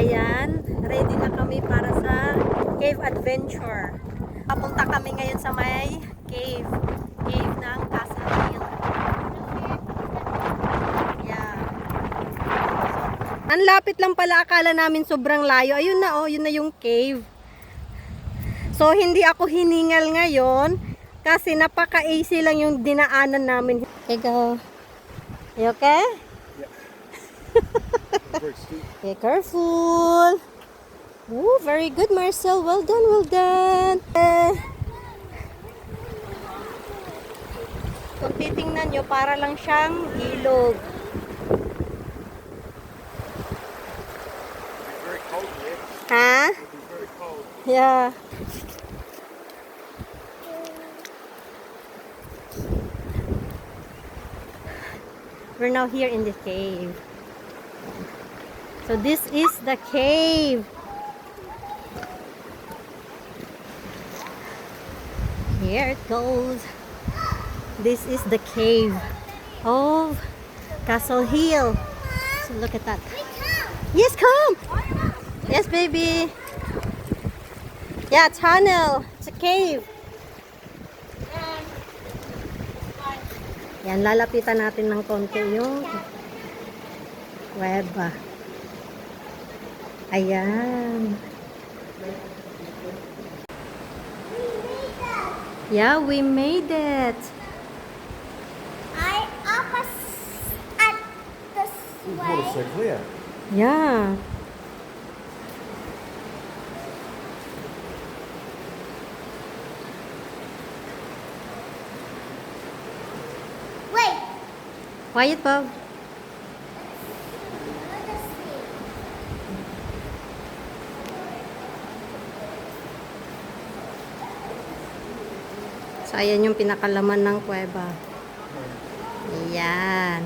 Ayan, ready na kami para sa cave adventure. Papunta kami ngayon sa may cave ng Castle Hill. Yeah. Ang lapit lang pala, akala namin sobrang layo. Ayun na oh, yun na yung cave. So hindi ako hiningal ngayon kasi napaka-easy lang yung dinaanan namin. Okay, go. You okay? Okay, careful. Oh, very good, Marcel. Well done, well done. Kung titingnan nyo, para lang siyang ilog. Very cold here. Ha? It'll be very cold. Yeah. We're now here in the cave. So this is the cave. Here it goes. This is the cave of Castle Hill. So look at that. Yes, come. Yes, baby. Yeah, tunnel. It's a cave. Yan, lalapitan natin ng konti yung kuweba. Ayan. Yeah, we made it. I up at this The way. water's so clear. Yeah. Wait. Quiet, Bob. So, ayan yung pinakalaman ng kuweba. Ayan.